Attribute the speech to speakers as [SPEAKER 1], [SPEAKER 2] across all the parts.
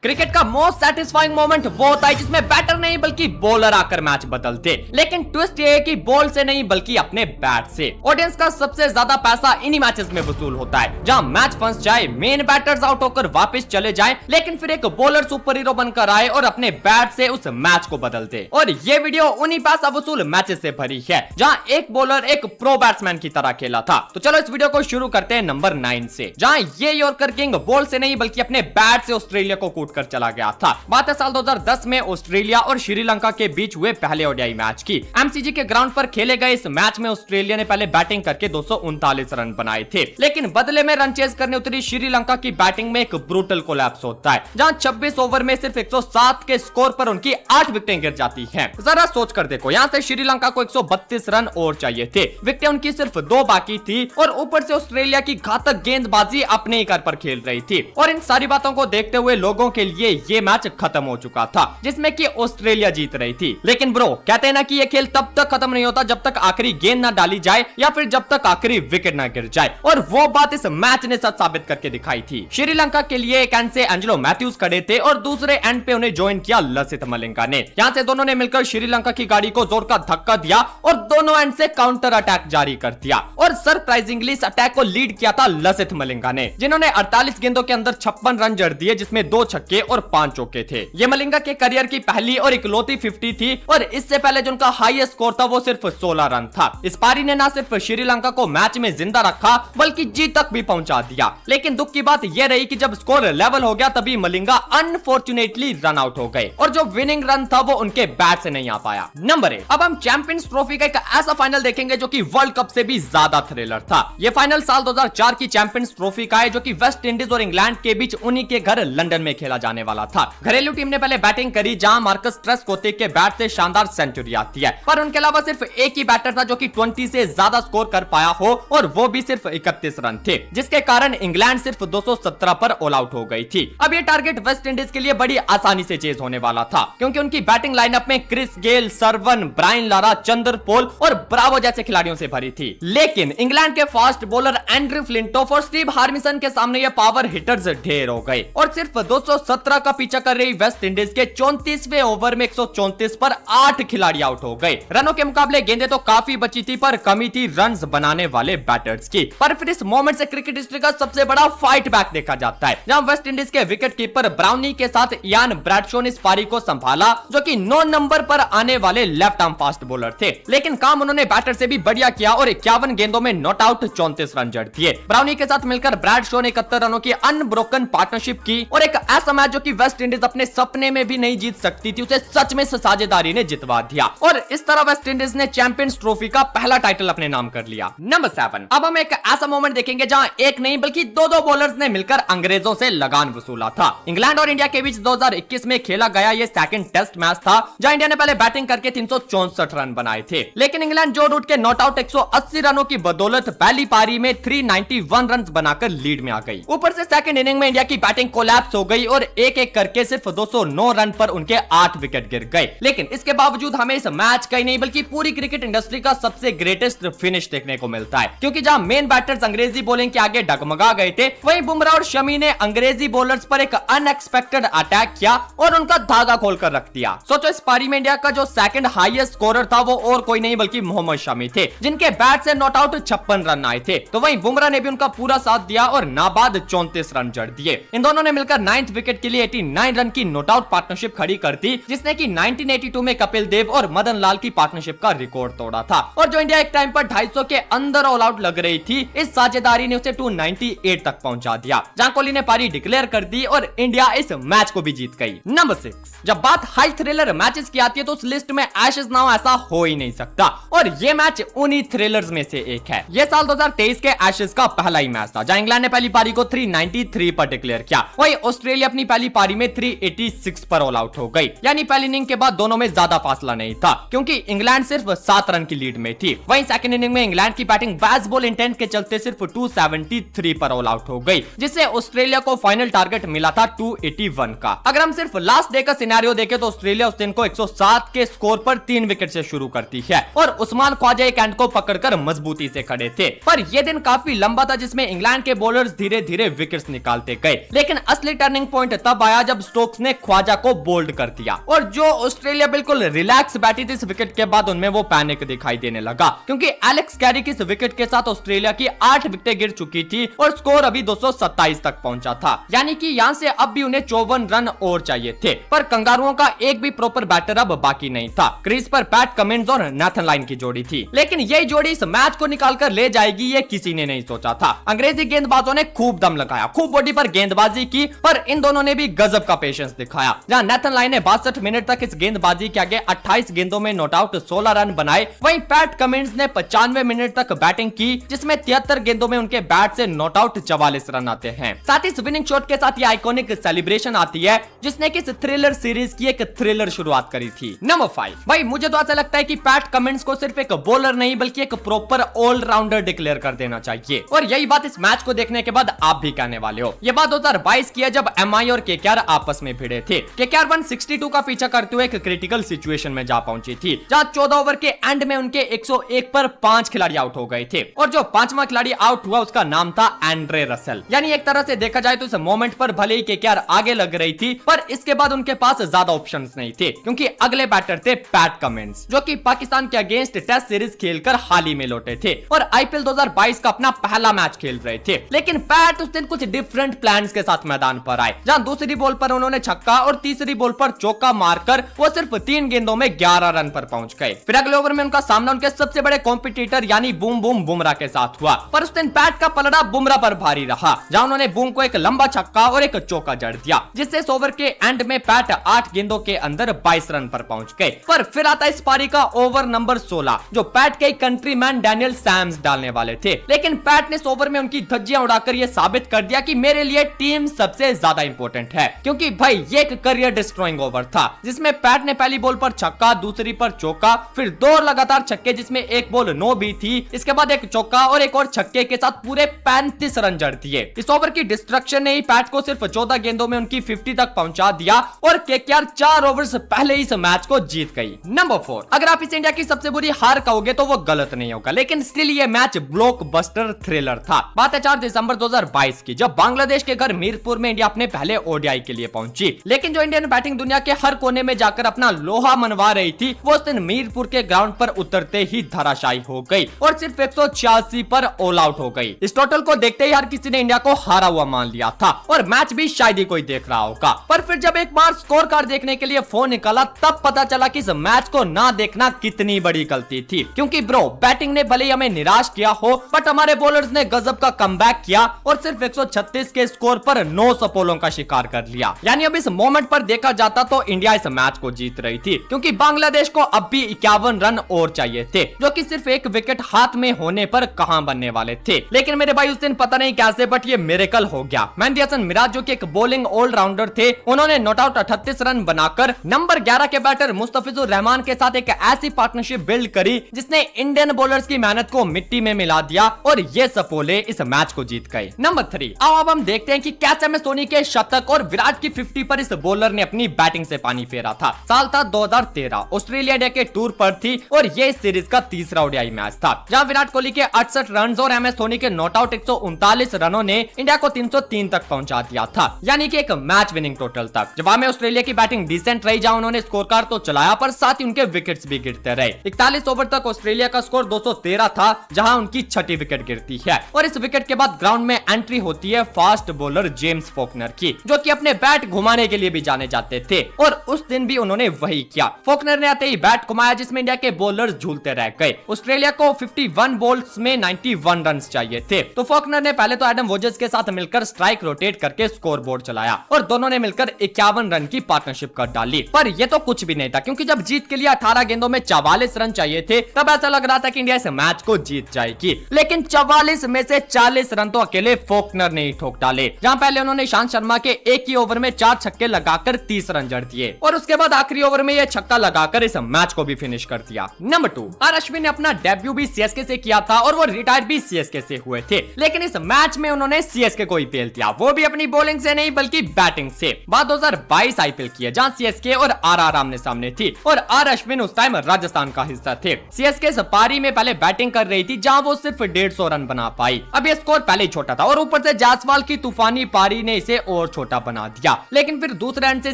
[SPEAKER 1] Cricket का most satisfying moment वो होता है जिसमें बैटर नहीं बल्कि बॉलर आकर मैच बदलते। लेकिन ट्विस्ट ये है कि बॉल से नहीं बल्कि अपने बैट से। ऑडियंस का सबसे ज्यादा पैसा इन्हीं मैचेस में वसूल होता है जहां मैच फंस जाए, मेन बैटर्स आउट होकर वापस चले जाएं, लेकिन फिर एक बॉलर सुपर हीरो बनकर आए और अपने बैट से उस मैच को बदलते। और ये वीडियो उन्हीं पैसा वसूल मैचेस से भरी है जहां एक बॉलर एक प्रो बैट्समैन की तरह खेला था। तो चलो इस वीडियो को शुरू करते हैं नंबर 9 से, जहां ये यॉर्कर किंग बॉल से नहीं बल्कि अपने बैट से ऑस्ट्रेलिया को कर चला गया था। बात है साल 2010 में ऑस्ट्रेलिया और श्रीलंका के बीच हुए पहले ओडीआई मैच की। एमसीजी के ग्राउंड पर खेले गए इस मैच में ऑस्ट्रेलिया ने पहले बैटिंग करके 239 रन बनाए थे, लेकिन बदले में रन चेज करने उतरी श्रीलंका की बैटिंग में एक ब्रूटल कोलैप्स होता है, जहां 26 ओवर में सिर्फ 107 के स्कोर पर उनकी 8 विकेटें गिर जाती हैं। जरा सोच कर देखो, यहां से श्रीलंका को 132 रन और चाहिए थे, विकेटें उनकी सिर्फ 2 बाकी थी और ऊपर से ऑस्ट्रेलिया की घातक गेंदबाजी अपने ही घर पर खेल रही थी। और इन सारी बातों को देखते हुए लोगों के लिए ये मैच खत्म हो चुका था, जिसमें कि ऑस्ट्रेलिया जीत रही थी। लेकिन ब्रो, कहते हैं ना कि ये खेल तब तक खत्म नहीं होता जब तक आखिरी गेंद ना डाली जाए या फिर जब तक आखिरी विकेट ना गिर जाए। और वो बात इस मैच ने सच साबित करके दिखाई थी। श्रीलंका के लिए एक एंड से एंजेलो मैथ्यूज खड़े थे और दूसरे एंड पे उन्हें ज्वाइन किया लसिथ मलिंगा ने। यहां से दोनों ने मिलकर श्रीलंका की गाड़ी को जोर का धक्का दिया और दोनों एंड से काउंटर अटैक जारी कर दिया। और सरप्राइजिंगली इस अटैक को लीड किया था लसिथ मलिंगा ने, जिन्होंने 48 गेंदों के अंदर 56 रन जड़ दिए, जिसमें 2 छक्के और 5 चौके थे। ये मलिंगा के करियर की पहली और इकलौती 50 थी और इससे पहले जो उनका हाईएस्ट स्कोर था वो सिर्फ 16 रन था। इस पारी ने ना सिर्फ श्रीलंका को मैच में जिंदा रखा बल्कि जीत तक भी पहुंचा दिया। लेकिन दुख की बात यह रही कि जब स्कोर लेवल हो गया तभी मलिंगा अनफॉर्चुनेटली रन आउट हो गए और जो विनिंग रन था वो उनके बैट से नहीं आ पाया। नंबर 8, अब हम चैंपियंस ट्रॉफी का एक ऐसा फाइनल देखेंगे जो कि वर्ल्ड कप से भी ज्यादा थ्रिलर था। यह फाइनल साल 2004 की चैंपियंस ट्रॉफी का है, जो कि वेस्ट इंडीज और इंग्लैंड के बीच उन्हीं के घर लंदन में खेला जाने वाला था। घरेलू टीम ने पहले बैटिंग करी, जहां मार्कस ट्रेस्कोथे के बैट से शानदार सेंचुरी आती है, पर उनके अलावा सिर्फ एक ही बैटर था जो कि 20 से ज्यादा स्कोर कर पाया हो और वो भी सिर्फ 31 रन थे, जिसके कारण इंग्लैंड सिर्फ 217 पर ऑल आउट हो गई थी। अब ये टारगेट वेस्ट इंडीज के लिए बड़ी आसानी से चेज होने वाला था, क्योंकि उनकी बैटिंग लाइनअप में Chris Gayle, Sarwan, Brian Lara, Chanderpaul और ब्रावो जैसे खिलाड़ियों से भरी थी। लेकिन इंग्लैंड के फास्ट बॉलर एंड्रू फ्लिंटॉफ और स्टीव हार्मिसन के सामने ये पावर हिटर्स ढेर हो गए और सिर्फ 217 का पीछा कर रही वेस्ट इंडीज के 34वें ओवर में 134 पर 8 खिलाड़ी आउट हो गए। रनों के मुकाबले गेंदें तो काफी बची थी, पर कमी थी रन्स बनाने वाले बैटर्स की। पर फिर इस मोमेंट से क्रिकेट हिस्ट्री का सबसे बड़ा फाइट बैक देखा जाता है, जहां वेस्ट इंडीज के विकेट कीपर ब्राउनी के साथ इयान ब्रैडशॉ ने इस पारी को संभाला, जो कि 9 नंबर पर आने वाले लेफ्ट आर्म फास्ट बॉलर थे। लेकिन काम उन्होंने बैटर से भी बढ़िया किया और 51 गेंदों में नॉट आउट 34 रन जड़ दिए। ब्राउनी के साथ मिलकर ब्रैडशॉ ने 71 रनों की अनब्रोकन पार्टनरशिप की और एक ऐसा मैच जो कि वेस्ट इंडीज अपने सपने में भी नहीं जीत सकती थी, उसे सच में साझेदारी ने जितवा दिया और इस तरह वेस्ट इंडीज ने चैंपियंस ट्रॉफी का पहला टाइटल अपने नाम कर लिया। नंबर 7, अब हम एक ऐसा मोमेंट देखेंगे जहां एक नहीं बल्कि दो बॉलर्स ने मिलकर अंग्रेजों से लगान वसूला था। इंग्लैंड और इंडिया के बीच 2021 में खेला गया ये सेकंड टेस्ट मैच था, जहां इंडिया ने पहले बैटिंग करके 364 रन बनाए थे, लेकिन इंग्लैंड जो रूट के नॉट आउट 180 रनों की बदौलत पहली पारी में 391 रन बनाकर लीड में आ गई। ऊपर से सेकंड इनिंग में इंडिया की बैटिंग कोलैप्स हो गई और एक करके सिर्फ 209 रन पर उनके 8 विकेट गिर गए। लेकिन इसके बावजूद हमें इस मैच का ही नहीं बल्कि पूरी क्रिकेट इंडस्ट्री का सबसे ग्रेटेस्ट फिनिश देखने को मिलता है, क्योंकि जहां मेन बैटर्स अंग्रेजी बॉलिंग के आगे डगमगा गए थे, वहीं बुमराह और शमी ने अंग्रेजी बॉलर्स पर एक अनएक्सपेक्टेड अटैक किया और उनका धागा खोलकर रख दिया। सोचो, इस पारी में इंडिया का जो सेकंड हाईएस्ट स्कोरर था वो और कोई नहीं बल्कि मोहम्मद शमी थे, जिनके बैट से नॉट आउट 56 रन आए थे। तो वहीं बुमराह ने भी उनका पूरा साथ दिया और नाबाद 34 रन जड़ दिए। इन दोनों ने मिलकर 9th विकेट के लिए 89 रन की नॉट आउट पार्टनरशिप खड़ी कर दी, जिसने कि 1982 में कपिल देव और मदन लाल की पार्टनरशिप का रिकॉर्ड तोड़ा था। और जो इंडिया एक टाइम पर 250 के अंदर ऑल आउट लग रही थी, इस साझेदारी ने उसे 298 तक पहुंचा दिया, जहां कोहली ने पारी डिक्लेयर कर दी और इंडिया इस मैच को भी जीत गई। नंबर 6, जब बात हाई थ्रिलर मैचेस की आती है तो उस लिस्ट में एशेज नाउ ऐसा हो ही नहीं सकता और ये मैच उन्हीं थ्रिलर्स में से एक है। यह साल 2023 के एशेज का पहला ही मैच था, जहां इंग्लैंड ने पहली पारी को 393 पर डिक्लेयर किया, वहीं ऑस्ट्रेलिया अपनी पहली पारी में 386 पर ऑल आउट हो गई। यानी पहली इनिंग के बाद दोनों में ज्यादा फासला नहीं था, क्योंकि इंग्लैंड सिर्फ 7 रन की लीड में थी। वहीं सेकंड इनिंग में इंग्लैंड की बैटिंग बेसबॉल इंटेंट के चलते सिर्फ 273 पर ऑल आउट हो गई, जिससे ऑस्ट्रेलिया को फाइनल टारगेट मिला था 281 का। अगर हम सिर्फ लास्ट डे का सिनेरियो देखें तो ऑस्ट्रेलिया उस दिन को 107 के स्कोर पर 3 विकेट से शुरू करती है और उस्मान ख्वाजा एक एंड को पकड़कर मजबूती से खड़े थे। पर यह दिन काफी लंबा था, जिसमें इंग्लैंड के बॉलर्स धीरे धीरे विकेट्स निकालते गए, लेकिन असली टर्निंग पॉइंट मोमेंट तब आया जब स्टोक्स ने ख्वाजा को बोल्ड कर दिया और जो ऑस्ट्रेलिया बिल्कुल रिलैक्स बैठी थी इस विकेट के बाद उनमें वो पैनिक दिखाई देने लगा क्योंकि एलेक्स कैरी की इस विकेट के साथ ऑस्ट्रेलिया की 8 विकेटें गिर चुकी थी और स्कोर अभी 227 तक पहुंचा था। यानी कि यहां से अब भी उन्हें 54 रन और चाहिए थे, पर कंगारुओं का एक भी प्रॉपर बैटर अब बाकी नहीं था। क्रीज पर पैट कमिंस और नेथन लाइन की जोड़ी थी, लेकिन यही जोड़ी इस मैच को निकालकर ले जाएगी ये किसी ने नहीं सोचा था। अंग्रेजी गेंदबाजों ने खूब दम लगाया, खूब बॉडी पर गेंदबाजी की, पर इन दोनों ने भी गजब का पेशेंस दिखाया। जहां नेथन लाइन ने 62 मिनट तक इस गेंदबाजी के आगे 28 गेंदों में नॉट आउट 16 रन बनाए, वहीं पैट कमिंस ने 95 मिनट तक बैटिंग की जिसमें 73 गेंदों में उनके बैट से नॉट आउट 44 रन आते हैं। साथ ही इस विनिंग शॉट के साथ ये आइकॉनिक सेलिब्रेशन आती है जिसने कि इस थ्रिलर सीरीज की एक थ्रिलर शुरुआत करी थी। नंबर 5, भाई मुझे तो ऐसा लगता है कि पैट कमिंस को सिर्फ एक बॉलर नहीं बल्कि एक प्रॉपर ऑलराउंडर डिक्लेयर कर देना चाहिए, और यही बात इस मैच को देखने के बाद आप भी कहने वाले हो। ये बात 2022 की है जब एमआई और केकेआर आपस में भिड़े थे। केकेआर 162 का पीछा करते हुए एक क्रिटिकल सिचुएशन में जा पहुंची थी जहां 14 ओवर के एंड में उनके 101 पर 5 खिलाड़ी आउट हो गए थे और जो 5वां खिलाड़ी आउट हुआ उसका नाम था एंड्रे रसेल। यानी एक तरह से देखा जाए तो इस मोमेंट पर भले ही केकेआर आगे लग रही थी, पर इसके बाद उनके पास ज्यादा ऑप्शंस नहीं थे क्योंकि अगले बैटर थे पैट कमिंस जो कि पाकिस्तान के अगेंस्ट टेस्ट सीरीज खेलकर हाल ही में लौटे थे और आईपीएल 2022 का अपना पहला मैच खेल रहे थे। लेकिन पैट उस दिन कुछ डिफरेंट प्लान्स के साथ मैदान पर आए, जहां दूसरी बॉल पर उन्होंने छक्का और तीसरी बॉल पर चौका मारकर वो सिर्फ 3 गेंदों में 11 रन पर पहुंच गए। फिर अगले ओवर में उनका सामना उनके सबसे बड़े कॉम्पिटिटर यानी बूम बूम बुमराह के साथ हुआ, पर उस दिन पैट का पलड़ा बुमराह पर भारी रहा जहां उन्होंने बूम को एक लंबा छक्का और एक चौका जड़ दिया जिससे इस ओवर के एंड में पैट 8 गेंदों के अंदर 22 रन पर पहुंच गए। पर फिर आता इस पारी का ओवर नंबर 16 जो पैट के कंट्रीमैन डैनियल सैम्स डालने वाले थे, लेकिन पैट ने इस ओवर में उनकी धज्जियां उड़ाकर यह साबित कर दिया कि मेरे लिए टीम सबसे ज्यादा इंपॉर्टेंट है, क्योंकि भाई ये एक करियर डिस्ट्रॉइंग ओवर था जिसमें पैट ने पहली बॉल पर छक्का, दूसरी पर चौका, फिर 2 लगातार छक्के जिसमें एक बॉल नो भी थी, इसके बाद एक चौका और एक और छक्के के साथ पूरे 35 रन जड़ दिए। इस ओवर की डिस्ट्रक्शन ने ही पैट को सिर्फ 14 गेंदों में उनकी 50 तक पहुंचा दिया और केकेआर 4 ओवर्स पहले ही इस मैच को जीत गई। नंबर 4, अगर आप इस इंडिया की सबसे बुरी हार कहोगे तो वो गलत नहीं होगा, लेकिन स्टिल ये मैच ब्लॉकबस्टर थ्रिलर था। बात है 4 दिसंबर 2022 की जब बांग्लादेश के घर मीरपुर में इंडिया अपने पहले ओडीआई के लिए पहुंची, लेकिन जो इंडियन बैटिंग दुनिया के हर कोने में जाकर अपना लोहा मनवा रही थी वो उस दिन मीरपुर के ग्राउंड पर उतरते ही धराशायी हो गई और सिर्फ 186 पर ऑल आउट हो गई। इस टोटल को देखते ही हर किसी ने इंडिया को हारा हुआ मान लिया था और मैच भी शायद ही कोई देख रहा होगा। पर फिर जब एक बार स्कोर कार्ड देखने के लिए फोन निकाला तब पता चला कि इस मैच को ना देखना कितनी बड़ी गलती थी, क्योंकि ब्रो बैटिंग ने भले ही हमें निराश किया हो बट हमारे बॉलर्स ने गजब का कमबैक किया और सिर्फ 136 के स्कोर पर 9 सपोलों का शिकार कर लिया। यानी अब इस मोमेंट पर देखा जाता तो इंडिया इस मैच को जीत रही थी, क्योंकि बांग्लादेश को अब भी 51 रन और चाहिए थे जो कि सिर्फ एक विकेट हाथ में होने पर कहां बनने वाले थे। लेकिन मेरे भाई उस दिन पता नहीं कैसे बट ये मिरेकल हो गया। मेहदी हसन मिराज जो कि एक बॉलिंग ऑलराउंडर थे, उन्होंने नॉट आउट 38 रन बनाकर नंबर 11 के बैटर मुस्तफिजुर रहमान के साथ एक ऐसी पार्टनरशिप बिल्ड करी जिसने इंडियन बॉलर्स की मेहनत को मिट्टी में मिला दिया और ये सपोले इस मैच को जीत गए। नंबर 3, अब हम देखते हैं कि कैसे एम एस धोनी के शतक और विराट की 50 पर इस बॉलर ने अपनी बैटिंग से पानी फेरा था। साल था 2013, ऑस्ट्रेलिया डे के टूर पर थी और ये इस सीरीज का तीसरा ओडीआई मैच था जहां विराट कोहली के 68 रन और एम एस धोनी के नॉट आउट 139 रनों ने इंडिया को 303 तक पहुंचा दिया था, यानी कि एक मैच विनिंग टोटल तक। जवाब में ऑस्ट्रेलिया की बैटिंग डिसेंट रही जहां उन्होंने स्कोर कार्ड तो चलाया पर साथ ही उनके विकेट्स भी गिरते रहे। 41 ओवर तक ऑस्ट्रेलिया का स्कोर 213 था जहां उनकी 6ठी विकेट गिरती है और इस विकेट के बाद ग्राउंड में एंट्री होती है फास्ट बॉलर जेम्स फॉकनर की, जो कि अपने बैट घुमाने के लिए भी जाने जाते थे और उस दिन भी उन्होंने वही किया। फॉकनर ने आते ही बैट घुमाया जिसमें इंडिया के बॉलर्स झूलते रह गए। ऑस्ट्रेलिया को 51 बॉल्स में 91 रन चाहिए थे, तो फॉकनर ने पहले तो एडम वोजर्स के साथ मिलकर स्ट्राइक रोटेट करके स्कोर बोर्ड चलाया और दोनों ने मिलकर 51 रन की पार्टनरशिप कर डाली। पर यह तो कुछ भी नहीं था, क्योंकि जब जीत के लिए 18 गेंदों में 44 रन चाहिए थे तब ऐसा लग रहा था कि इंडिया इस मैच को जीत जाएगी, लेकिन 44 में से 40 रन तो अकेले फॉकनर ने ही ठोक डाले। जहां पहले उन्होंने ईशांत शर्मा के एक ही ओवर में 4 छक्के लगाकर 30 रन जड़ दिए और उसके बाद आखिरी ओवर में यह छक्का लगाकर इस मैच को भी फिनिश कर दिया। नंबर 2, आर अश्विन ने अपना डेब्यू भी सीएसके से किया था और वो रिटायर भी सीएसके से हुए थे, लेकिन इस मैच में उन्होंने सीएसके को ही पेल दिया, वो भी अपनी बॉलिंग से नहीं बल्कि बैटिंग से। बात 2022 आईपीएल की है जहां सीएसके और आरआर आमने सामने थी और आर अश्विन उस टाइम राजस्थान का हिस्सा थे। सीएसके इस पारी में पहले बैटिंग कर रही थी जहां वो सिर्फ 150 रन बना पाई। अब ये स्कोर पहले ही छोटा था और ऊपर से जायसवाल की तूफानी पारी ने इसे और छोटा बना दिया। लेकिन फिर दूसरे एंड से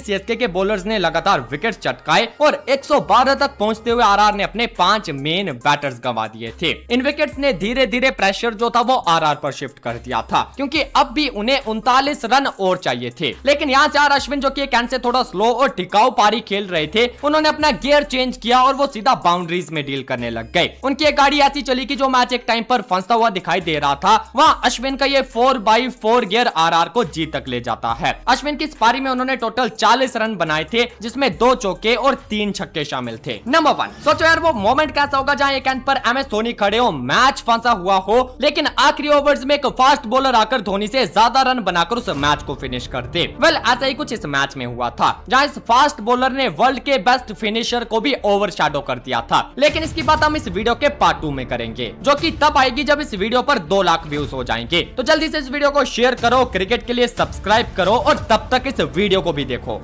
[SPEAKER 1] सीएसके के बॉलर्स ने लगातार विकेट चटकाए और 112 तक पहुंचते हुए आरआर ने अपने 5 मेन बैटर्स गंवा दिए थे। इन विकेट्स ने धीरे धीरे प्रेशर जो था वो आरआर पर शिफ्ट कर दिया था, क्योंकि अब भी उन्हें 39 रन और चाहिए थे। लेकिन यहाँ से अश्विन जो कि एक एंड से थोड़ा स्लो और टिकाऊ पारी खेल रहे थे, उन्होंने अपना गियर चेंज किया और वो सीधा बाउंड्रीज में डील करने लग गए। उनकी एक गाड़ी ऐसी चली कि जो मैच एक टाइम पर फंसता हुआ दिखाई दे रहा था, वहाँ अश्विन का ये 4x4 गियर आरआर को जीत तक ले जाता है। अश्विन की इस पारी में उन्होंने टोटल 40 रन बनाए थे, जिसमें 2 चौके और 3 छक्के शामिल थे। नंबर 1, सोचो यार वो मोमेंट कैसा होगा जहां एक एंड पर एमएस धोनी खड़े हो, मैच फंसा हुआ हो, लेकिन आखिरी ओवर्स में एक फास्ट बॉलर आकर धोनी से ज्यादा रन बनाकर उस मैच को फिनिश कर दे। वेल ऐसा ही कुछ इस मैच में हुआ था, जहां इस फास्ट बॉलर ने वर्ल्ड के बेस्ट फिनिशर को भी ओवरशैडो कर दिया था। लेकिन इसकी बात हम इस वीडियो के पार्ट 2 में करेंगे, जो कि तब आएगी जब इस वीडियो पर 2 लाख व्यूज हो जाएंगे। तो जल्दी से इस वीडियो को शेयर करो, क्रिकेट के लिए सब्सक्राइब करो और तब तक इस वीडियो को भी देखो।